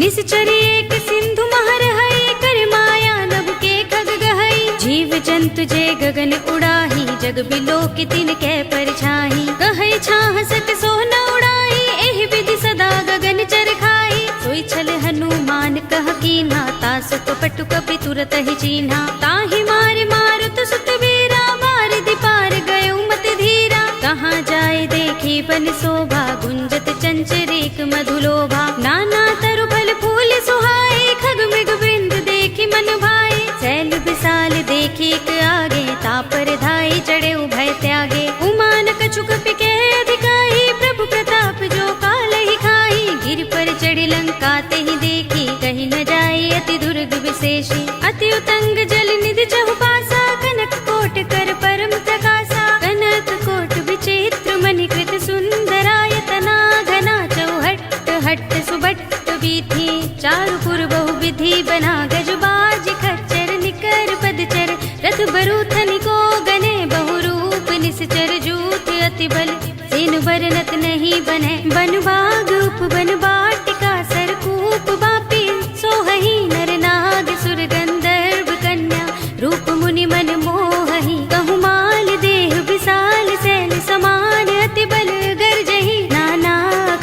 निश्चरी एक सिंधु महर हई, कर माया नभ के खग गहई। जीव जंतु जे गगन उड़ाही, जग बिलो की तिन कै परछाई। कहई छाह सत सोहन उड़ाई, एहि विधि सदा गगन चर खाई। सोई छल हनुमान कह कीन्हा, तासु कपटु कपि तुरत ही चीन्हा। ताहि मार मारुत सुत वीरा, मार दिपार गयो मत धीरा। कहाँ जाए देखी बन शोभा, गुंजत चंचरीक मधुलोभा। नाना तरु फल फूल सुहाए, खग मृग वृंद देखी मन भाए। शैल विशाल देखी एक आगे, तापर धाई चढ़े उभय त्यागे। उमान कछुक पिके अधिकाई, प्रभु प्रताप जो काल ही खाई। गिर पर चढ़ी लंका तेहि देखी, कहीं न जाए अति दुर्ग विशेषी। अति उतंग जल निधि चहुपासा, कनक कोट कर परम प्रकाशा। कनक कोट विचित्र मणिकृत सुंदरायतना, घना चौहट्ट हट्ट सुबट्ट वीथि। चारु पुर बहु विधि बना, गजबाज खच्चर निकर पदचर। रथ बरूथनि को गने, बहु रूप निश्चर जूथ अति बल। सेनु बरनत नहीं बने, बन बाग उपवन बाटिका। सरकूप बापी सोहहि, नर नाग सुर गंधर्व कन्या। रूप मुनि मन मोहहि, कहु माल देह विशाल। शैल समान अति बल गर्जहि, नाना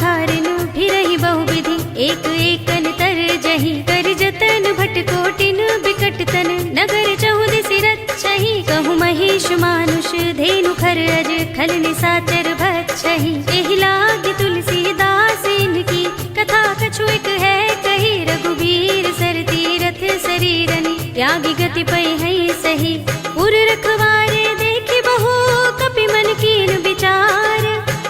खारिनु फिरहि बहु विधि। एक एकन तरजहि, कर जतन भट कोटिन बिकट तन। नगर चहुदिसि रक्षहि, कहु महिष मानुष धेनु खर अज। खल निसाचर भक्षहि, एहि लागी तुलसीदास इनकी। कथा कछु एक है कही, रघुबीर सर तीरथ शरीरनि। त्यागी गति पै है सही, पुर रखवारे देखी बहु। कपि मन कीन विचार,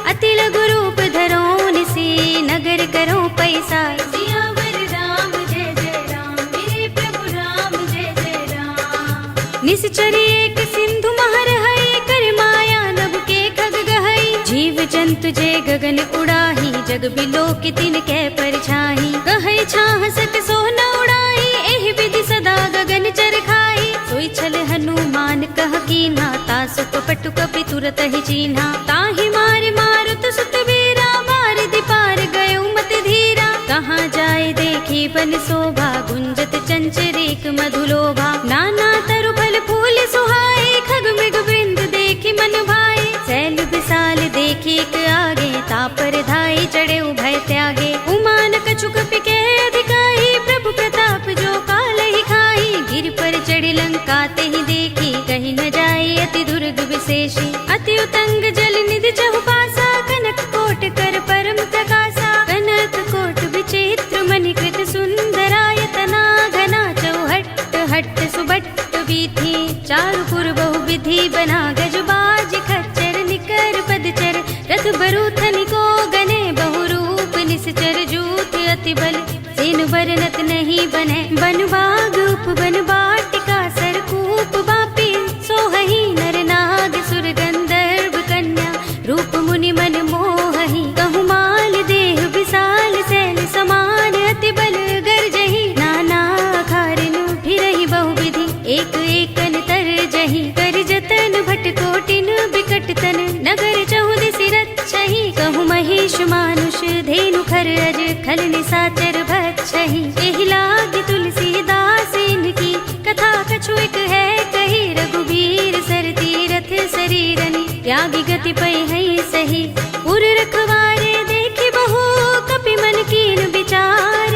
अति लघु रूप धरो निसी। नगर करो पैसार, सियावर राम जय जय राम। मेरे प्रभु राम जय जय राम। निश्चरी एक सिंधु महर हई, कर माया नभ के खग गहई। जीव जंतु जे गगन उड़ाही, जग बिलो की तिन कै परछाई। कहई छाह सत सोहन उड़ाई, एहि विधि सदा गगन चर खाई। सोई छल हनुमान कह कीन्हा, तासु कपटु कपि तुरत ही चीन्हा। ताहि मार मारुत सुत वीरा, मार दिपार गयो मत धीरा। कहाँ जाए देखी बन शोभा, गुंजत चंचरीक मधुलोभा। नाना तरु फल फूल सुहाए, खग मृग वृंद देखी मन भाए। शैल विशाल देखी एक आगे, तापर धाई चढ़े उभय त्यागे। उमान कछुक पिके अधिकाई, प्रभु प्रताप जो काल ही खाई। गिर पर चढ़ी लंका तेहि देखी, कहीं न जाए अति दुर्ग विशेषी। अति उतंग जल निधि चहुपासा, कनक कोट कर परम प्रकाशा। कनक कोट विचित्र मणिकृत सुंदरायतना, घना चौहट्ट हट्ट सुबट्ट वीथि। चारु पुर बहु विधि बना, गजबाज खच्चर निकर पदचर। रथ बरूथनि को गने, बहु रूप निश्चर जूथ अति बल। सेनु बरनत नहीं बने, बन बाग उपवन बाटिका। सरकूप बापी सोहहि, नर नाग सुर गंधर्व कन्या। रूप मुनि मन मोहहि, कहु माल देह विशाल। शैल समान अति बल गर्जहि, नाना खारिनु फिरहि बहु विधि। एक एकन तरजहि, कर जतन भट कोटिन बिकट तन। नगर चहुदिसि रक्षहि, कहु महिष मानुष धेनु खर अज। खल निसाचर भक्षहि, एहि लागी तुलसीदास इनकी। कथा कछु एक है कही, रघुबीर सर तीरथ शरीरनि। त्यागी गति पै है सही, पुर रखवारे देखी बहु। कपि मन कीन विचार,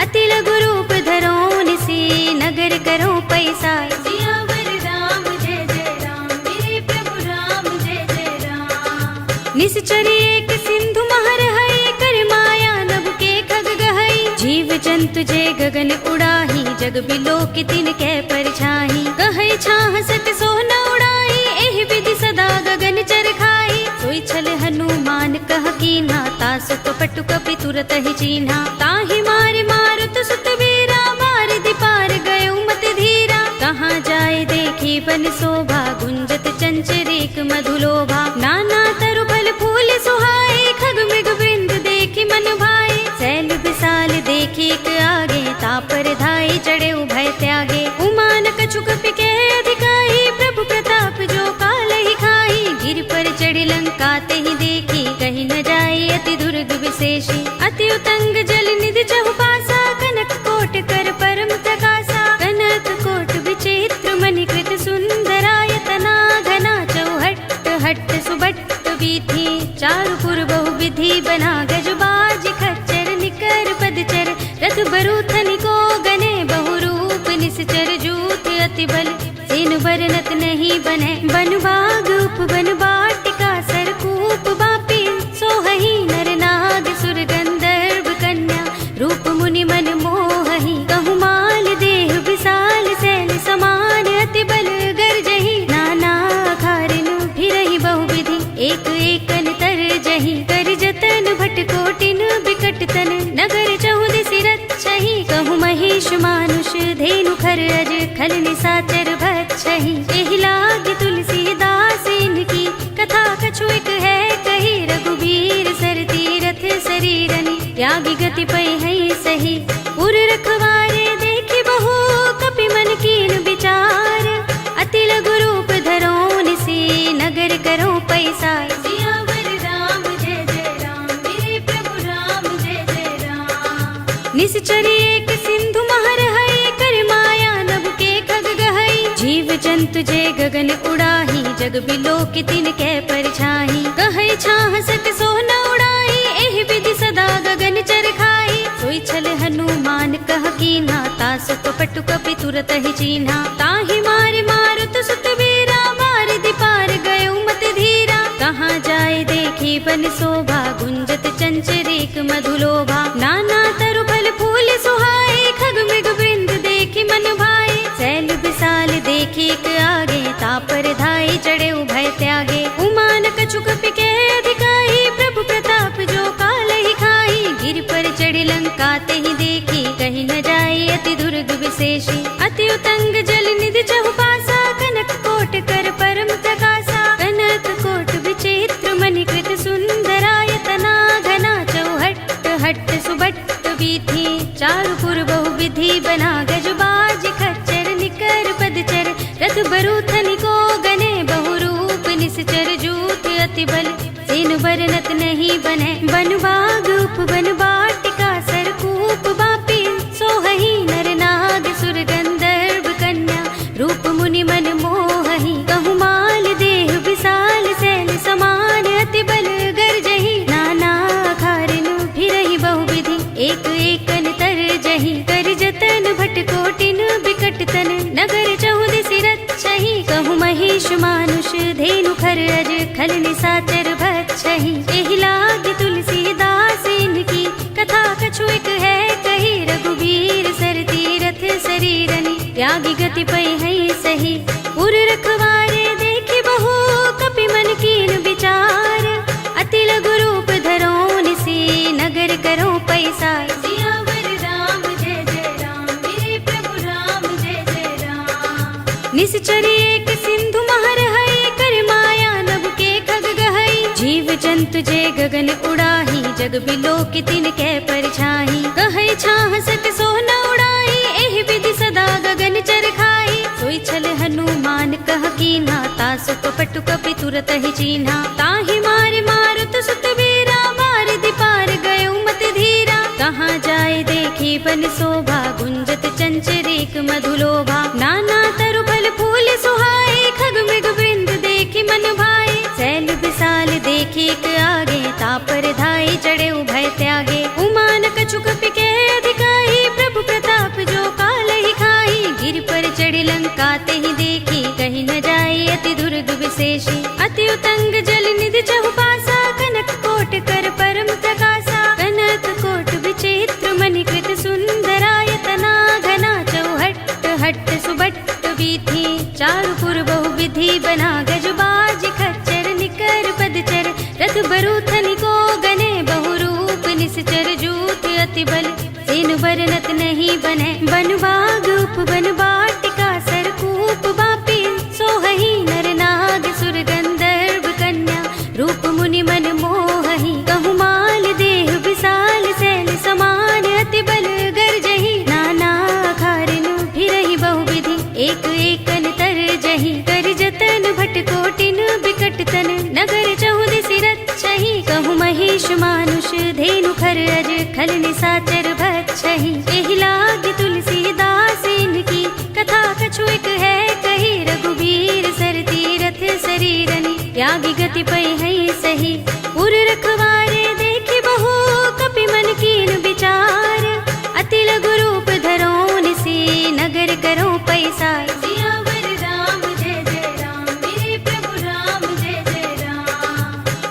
अति लघु रूप धरो निसी। नगर करो पैसार, सियावर राम जय जय राम। मेरे प्रभु राम जय जय राम। निश्चरी एक सिंधु महर हई, कर माया नभ के खग गहई। जीव जंतु जे गगन उड़ाही, जग बिलो की तिन कै परछाई। कहई छाह सत सोहन उड़ाई, एहि विधि सदा गगन चर खाई। सोई छल हनुमान कह कीन्हा, तासु कपटु कपि तुरत ही चीन्हा। ताहि मार मारुत सुत वीरा, मार दिपार गयो मत धीरा। कहाँ जाए देखी बन शोभा, गुंजत चंचरीक मधुलोभा। नाना तरु फल फूल सुहाए, खग मृग वृंद देखी मन भाए। शैल विशाल देखी एक आगे, तापर धाई चढ़े उभय त्यागे। उमान कछुक पिके अधिकाई, प्रभु प्रताप जो काल ही खाई। गिर पर चढ़ी लंका तेहि देखी, कहीं न जाए अति दुर्ग विशेषी। अति उतंग जल निधि चहुपासा, बीथी चारुपुर बहुविधि बना गजबाज खच्चर निकर पदचर रथ बरूथन को गने बहुरूप निश्चर जूथ अति बल सेन बरनत नहीं बने बनबाग उपवन बाटिका सरकूप बापी सोहही नर नाग सुर गंधर्व कन्या रूप मुनि मन मोहही कहु माल देह विशाल सैल समान अति बल गर्जही नाना खारिनु फिरहि बहुविधि एक एकन तर जही कर जतन भट कोटिन बिकट तन नगर चहुदिसि रक्षहि कहु महेश मानुष धेनु खर अज खल निसाचर भक्षहि एहि लाग तुलसीदास इनकी कथा कछु एक है कही रघुबीर सर तीरथ शरीरनि त्यागी गति पै है सही पुर रखवारे देखि बहु कपि मन कीन विचार अति लघु रूप धरो निसी नगर करो पैसार सियावर राम जय जय राम मेरे प्रभु राम जय जय राम निश्चरी एक सिंधु महर है कर माया नभ के खग गहई जीव जंतु जे गगन उड़ाही जग बिलो के तिन कै परछाही कहै छाह सक सो न उड़ाई एहि विधि सदा गगन चर खाई सोई छल हनुमान कह कीन्हा तासु कपटु कपि तुरत ही चीन्हा ताहि मारे मारुत सुत वीरा मार दिपार गयो मत धीरा कहाँ जाए देखी बन शोभा गुंजत चंचरीक मधुलोभा नाना तरु फल फूल सुहाए खग मृग वृंद देखी मन भाए सैल विशाल देखी एक आगे तापर धाई चढ़े उभय त्यागे उमान कछु कपि के अधिकाई प्रभु प्रताप जो काल ही खाई गिर पर चढ़ी लंका ते ही देखी कहीं न जाए अति दुर्ग विशेषी अति उतंग जल निधि चहुपासा कनक कोट कर परम प्रकाशा कनक कोट विचित्र मणिकृत सुंदरायतना घना चौहट्ट हट्ट सुबट्ट बीथी चारुपुर बहुविधि बना गजबाज खच्चर निकर पदचर रथ बरूथन को गने बहुरूप निश्चर जूथ अति बल सेन बरनत नहीं बने बनबाग उपवन बाटिका सरकूप बापी सोहही नर नाग सुर गंधर्व कन्या रूप मुनि मन मोहही कहु माल देह विशाल सैल समान अति बल गर्जही नाना खारिनु फिरहि बहुविधि एक एकन तर जही कर जतन भट कोटिन बिकट तन नगर चहुदिसि रक्षहि कहु महेश मानुष धेनु खर अज खल निसाचर भक्षहि एहि लाग तुलसीदास इनकी कथा कछु एक है कही रघुबीर सर तीरथ शरीरनि त्यागी गति पै है सही पुर रखवारे देखि बहु कपि मन कीन विचार अति लघु रूप धरो निसी नगर करो पैसार सियावर राम जय जय राम मेरे प्रभु राम जय जय राम निश्चरी एक सिंधु महर है कर माया नभ के खग गहई जीव जंतु जे गगन उड़ाही जग बिलो के तिन कै परछाही कहै छाह सक सो न उड़ाई एहि विधि सदा गगन चर खाई सोई छल हनुमान कह कीन्हा तासु कपटु कपि तुरत ही चीन्हा ताहि मारे मारुत सुत वीरा मार दिपार गयो मत धीरा कहाँ जाए देखी बन शोभा गुंजत चंचरीक मधुलोभा नाना तरु फल फूल सुहाए खग मृग वृंद देखी मन भाए सैल विशाल देखी एक आगे तापर धाई चढ़े उभय त्यागे उमान कछु कपि के अधिकाई प्रभु प्रताप जो काल ही खाई गिर पर चढ़ी लंका ते ही देखी कहीं न जाए अति दुर्ग विशेषी अति उतंग जल निधि चहुपासा कनक कोट कर परम प्रकाशा कनक कोट विचित्र मणिकृत सुंदरायतना घना चौहट्ट हट्ट सुबट्ट बीथी चारुपुर बहुविधि बना गजबाज खच्चर निकर पदचर रथ बरूथन को गने बहुरूप निश्चर जूथ अति बल सेन बरनत नहीं बने बनबाग उपवन बाटिका सरकूप बापी सोहही नर नाग सुर गंधर्व कन्या रूप मुनि मन मोहही कहु माल देह विशाल सैल समान अति बल गर्जही नाना खारिनु फिरहि बहुविधि एक एकन तर जही कर जतन भट कोटिन बिकट तन नगर चहुदिसि रक्षहि कहु महेश मानुष धेनु खर अज खल निसाचर भक्षहि एहि लाग तुलसीदास इनकी कथा कछु एक है कही रघुबीर सर तीरथ शरीरनि त्यागी गति पै है सही।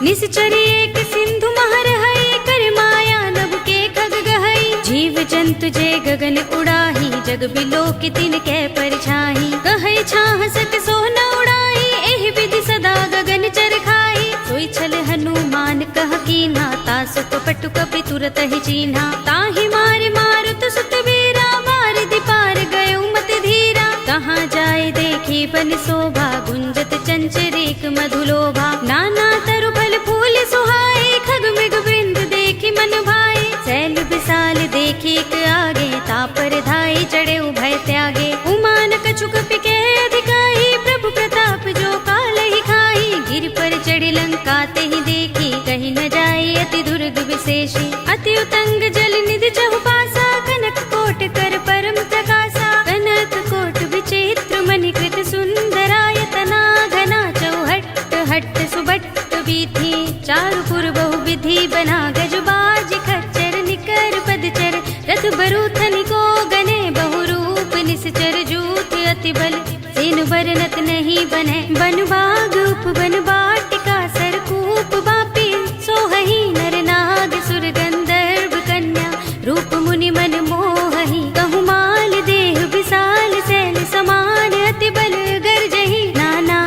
निश्चर एक सिंधु महर हई कर माया नभ के खग गहई जीव जंतु जे गगन उड़ाही जग बिलो के तिनके परछाई कहै छाह सक सोह न उड़ाई एहि विधि सदा गगन चर खाई सोई छल हनुमान कह कीन्हा तासु कपटु कपि तुरत ही चीन्हा ताहि मारे मारुत सुत वीरा मार दिपार गयो मत धीरा कहाँ जाए देखी बन शोभा गुंजत चंचरीक मधुलोभा नाना तरु फल फूल सुहाए खग मृग वृंद देखी मन भाए सैल विशाल देखी एक आगे तापर धाई चढ़े उभय त्यागे उमान कछु कपि के अधिकाई प्रभु प्रताप जो काल ही खाई गिर पर चढ़ी लंका ते ही देखी कहीं न जाए अति दुर्ग विशेषी अति उतंग जल निधि चहुपासा कनक कोट कर परम प्रकाशा कनक कोट विचित्र मणिकृत सुंदरायतना घना चौहट्ट हट्ट सुबट्ट वीथि चारुपुर बहुविधि बना गजबाज खच्चर निकर पदचर रथ बरूथनि को गने बहुरूप निश्चर जूथ अति बल सेन बरनत नहीं बने बन बाग उपवन वाटिका सरकूप बापी सोहहि नर नाग सुर गंधर्व कन्या रूप मुनि मन मोहहि कहु माल देह विशाल सैल समान अति बल गर्जहि नाना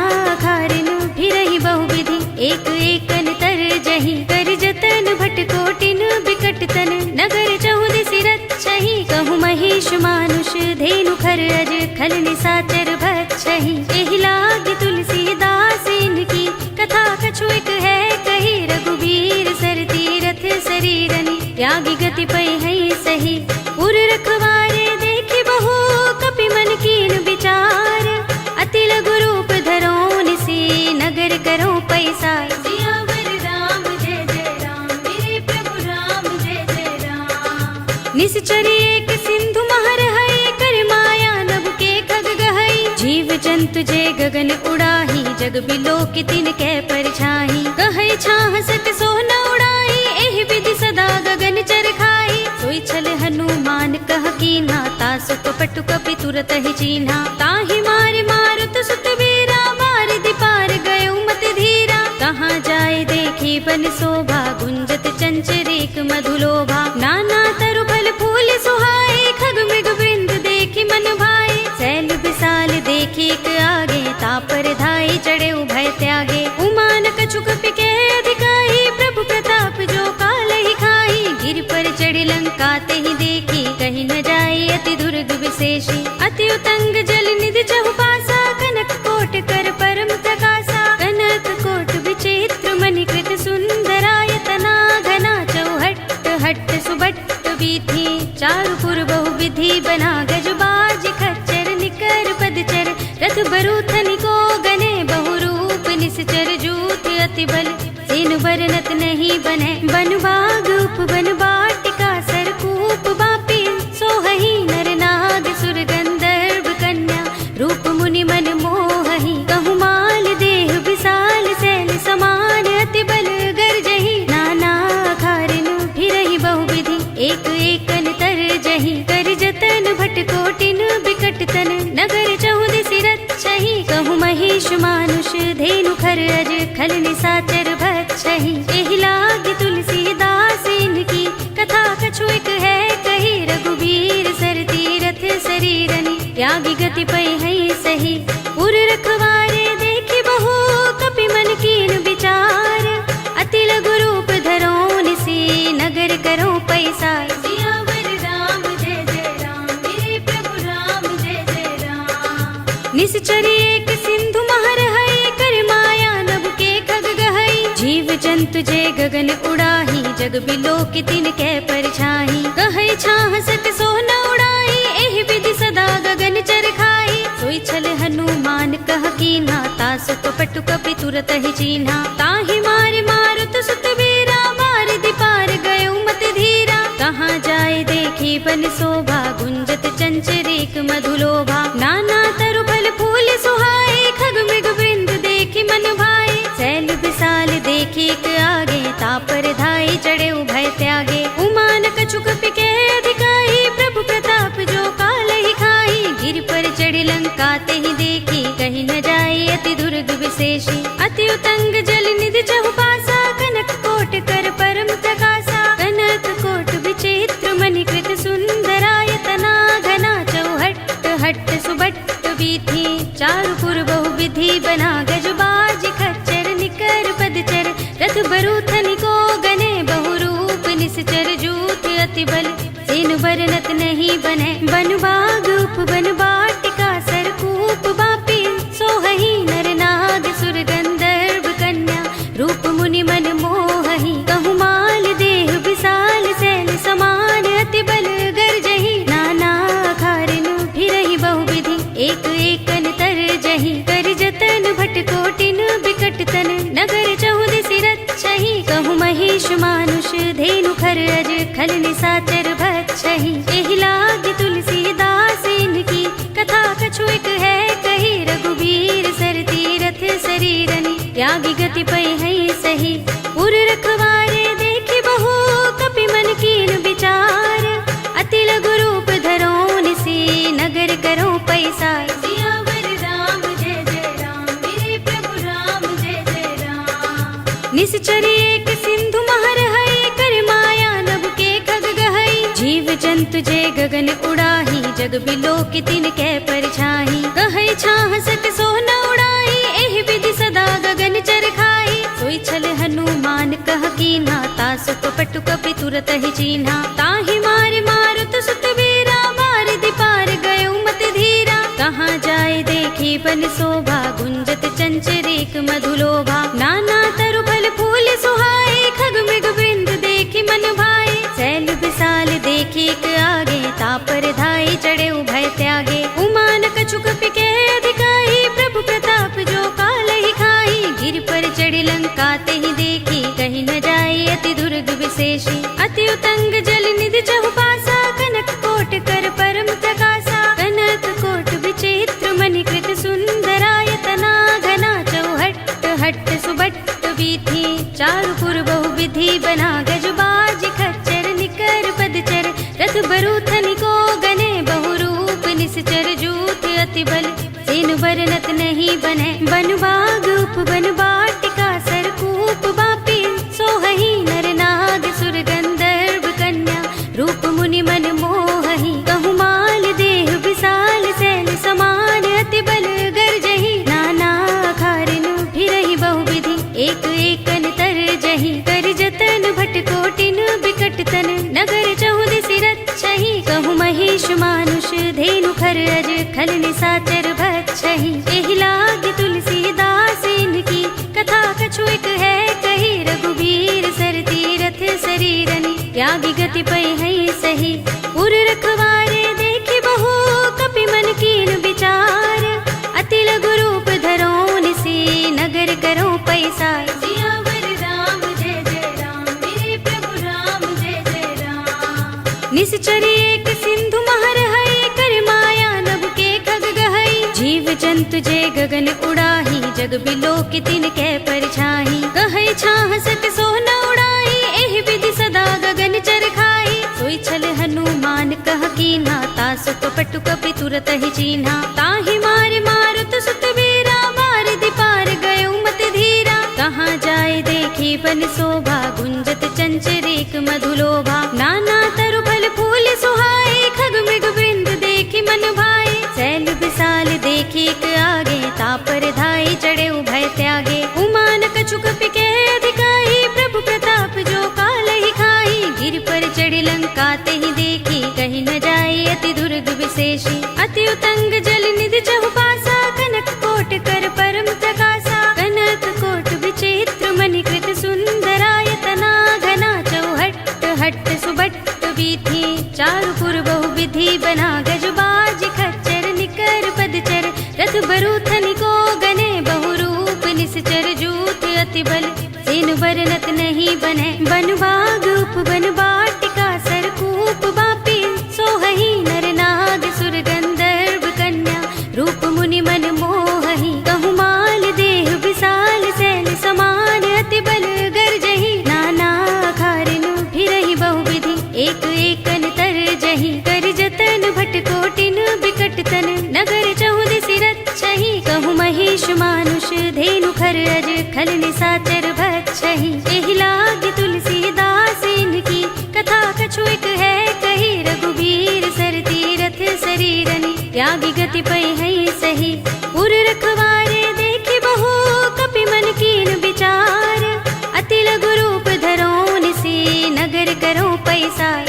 खारिन फिरहि बहुविधि एक एकन तर जहि कर जतन भट कोटिन बिकट तन नगर चहुदिसि रक्षहि कहु महिष मानुष धेनु खर अज खल निसाचर भक्षहि एहि लाग तुलसीदास इनकी कथा कछु एक है कही रघुबीर सर तीरथ शरीरनि त्यागी गति पै है सही उर रखवारे देखी बहु कपि मन कीन विचार अति लघु रूप धरो निसी नगर करो पैसा सियावर राम जय जय राम मेरे प्रभु राम जय जय राम निश्चर एक सिंधु महर हई कर माया नभ के खग गहई जीव जंतु जे गगन उड़ाही जग बिलो के तिनके परछाई कहै छाह सक सोह न उड़ाई एहि विधि सदा गगन चर खाई सोई छल हनुमान कह कीन्हा तासु कपटु कपि तुरत ही चीन्हा ताहि मारे मारुत सुत वीरा मार दिपार गयो मत धीरा कहाँ जाए देखी बन शोभा गुंजत चंचरीक मधुलोभा नाना तरु फल फूल सुहाए खग मृग वृंद देखी मन भाए सैल विशाल देखी एक आगे तापर धाई चढ़े उभय त्यागे उमान कछु कपि के अधिकाई प्रभु प्रताप जो काल ही खाई गिर पर चढ़ी लंका ते ही देखी कहीं न जाए अति दुर्ग विशेषी अति उतंग जल निधि चहुपासा कनक कोट कर परम प्रकाशा कनक कोट विचित्र मणिकृत सुंदरायतना घना चौहट्ट हट्ट सुबट्ट वीथि चारुपुर बहुविधि बना गजबाज खच्चर निकर पदचर रथ बरूथनि को गने बहुरूप निश्चर जूथ अति बल सेन बरनत नहीं बने बन बाग उपवन वाटिका सरकूप बापी सोहहि नर नाग सुर गंधर्व कन्या रूप मुनि मन मोहहि कहु माल देह विशाल सैल समान अति बल गर्जहि नाना खारिन फिरहि बहुविधि एक एकन तर जहि कर जतन भट कोटिन बिकट तन नगर चहुदिसि रक्षहि कहु महिष मानुष धेनु खर अज खल निसाचर भक्षहि एहि लाग तुलसीदास इनकी कथा कछु एक है कही रघुबीर सर तीरथ शरीरनि त्यागी गति पै है सही उर रखवारे देखी बहु कपि मन कीन विचार अति लघु रूप धरो निसी नगर करो पैसा सियावर राम जय जय राम मेरे प्रभु राम जय जय राम निश्चर एक सिंधु महर हई कर माया नभ के खग गहई जीव जंतु जे गगन उड़ाही जग बिलो के तिनके परछाई कहै छाह सक सोह न उड़ाई एहि विधि सदा गगन चर खाई सोई छल हनुमान कह कीन्हा तासु कपटु कपि तुरत ही चीन्हा ताहि मारे मारुत सुत वीरा मार दिपार गयो मत धीरा कहाँ जाए देखी बन शोभा गुंजत चंचरीक मधुलोभा नाना तरु फल फूल सुहाए खग मृग वृंद देखी मन भाए सैल विशाल देखी एक आगे तापर धाई चढ़े उभय त्यागे उमान कछु कपि के अधिकाई प्रभु प्रताप जो काल ही खाई गिर पर चढ़ी लंका ते ही देखी कहीं न जाए अति दुर्ग विशेषी अति उतंग जल निधि चहुपासा बरूथन को गने बहुरूप निश्चर जूथ अति बल सेन बरनत नहीं बने बनबाग उप बन बाटिका सरकूप बापी सोहही नर नाग सुर गंधर्व कन्या रूप मुनि मन मोहही कहु माल देह विशाल सैल समान अति बल गर्जही नाना खारिन फिरहि बहुविधि एक एकन तर जही कर जतन भट कोटिन बिकट तन नगर चहुदिस रक्षहि कहु महेश मानुष धेनु खर अज खल निसाचर भक्षहि एहि लाग तुलसीदास इनकी कथा कछु एक है कही रघुबीर सर तीरथ शरीरनि त्यागी गति पै है सही उर रखवारे देखि बहु कपि मन कीन विचार अति लघु रूप धरो निसी नगर करो पैसा सियावर राम जय जय राम मेरे प्रभु राम जय जय राम निश्चरी एक सिंधु महर है कर माया नभ के खग गहई जीव जंतु जे गगन उड़ाही जग बिलो की तिन कै परछाही कहै छाह सक सो न उड़ाई एहि विधि सदा गगन चर खाई सोई छल हनुमान कह कीन्हा तासु कपटु कपि तुरत ही चीन्हा ताहि मार मारुत सुत वीरा मार दिपार गयो मत धीरा कहाँ जाए देखी बन शोभा गुंजत चंचरीक मधुलोभा नाना तरु फल फूल सुहाए खग मृग वृंद देखी मन भाए सैल विशाल देखी एक आगे तापर धाई चढ़े उभय त्यागे उमान कछु कपि के अधिकाई प्रभु प्रताप जो काल ही खाई गिर पर चढ़ी लंका ते ही देखी कहीं न जाए अति दुर्ग विशेषी अति उतंग जल निधि चहुपासा कनक कोट कर परम प्रकाशा कनक कोट विचित्र मणिकृत सुंदरायतना घना चौहट्ट हट्ट सुबट्ट वीथी चारुपुर बहुविधि बना गजबाज खच्चर निकर पदचर रथ बरूथन को गने बहुरूप निश्चर जूथ अति बल सेन बरनत नहीं बने बनबाग उप बन बाटिका सरकूप बापी सोहही नर नाग सुर गंधर्व कन्या रूप मुनि मन मोहही कहु माल देह विशाल सैल समान अति बल गर्जही नाना खारिन फिरहि बहुविधि एक एकन तर जही कर जतन भट कोटिन बिकट तन नगर चहुदिस रक्षहि कहु महेश मानुष धेनु खर अज खल निसाचर भक्षहि एहि लाग तुलसीदास इनकी कथा कछु एक है कही रघुबीर सर तीरथ शरीरनि त्यागी गति पै है सही उर रखवारे देखि बहु कपि मन कीन विचार अति लघु रूप धरो निसी नगर करो पैसा सियावर राम जय जय राम मेरे प्रभु राम जय जय राम निश्चरी एक सिंधु महर है कर माया नभ के खग गहई जीव जंतु जे गगन उड़ाही जग बिलो की तिन कै परछाही कहै छाह सक सो न उड़ाई एहि विधि सदा गगन चर खाई सोई छल हनुमान कह कीन्हा तासु कपटु कपि तुरत ही चीन्हा ताहि मार मारुत सुत वीरा मार दिपार गयो मत धीरा कहाँ जाए देखी बन शोभा गुंजत चंचरीक मधुलोभा नाना तरु फल फूल सुहाए खग मृग वृंद देखी मन भाए सैल विशाल देखी एक आगे तापर धाई चढ़े उभय त्यागे उमान कछु कपि के अधिकाई प्रभु प्रताप जो काल ही खाई गिर पर चढ़ी लंका ते ही देखी कहीं न जाए अति दुर्ग विशेषी अति उतंग जल निधि चहुपासा कनक कोट कर परम प्रकाशा कनक कोट विचित्र मणिकृत सुंदरायतना घना चौहट्ट हट्ट सुबट्ट वीथी चारुपुर बहुविधि बना गजबाज खच्चर निकर पदचर रथ बरूथन को गने बहुरूप निश्चर जूथ अति बल सेन बरनत नहीं बने बनबाग उप बन बाटिका सरकूप बापी सोहही नर नाग सुर गंधर्व कन्या रूप मुनि मन मोहही कहु माल देह विशाल सैल समान अति बल गर्जही नाना खारिन फिरहि बहुविधि एक एकन तर जही कर जतन भट कोटिन बिकट तन नगर चहुदिस रक्षहि कहु महेश मानुष धेनु खर अज खल निसाचर भक्षहि एहि लाग तुलसीदास इनकी कथा कछु एक है कही रघुबीर सर तीरथ शरीरनि त्यागी गति पै है सही उर रखवारे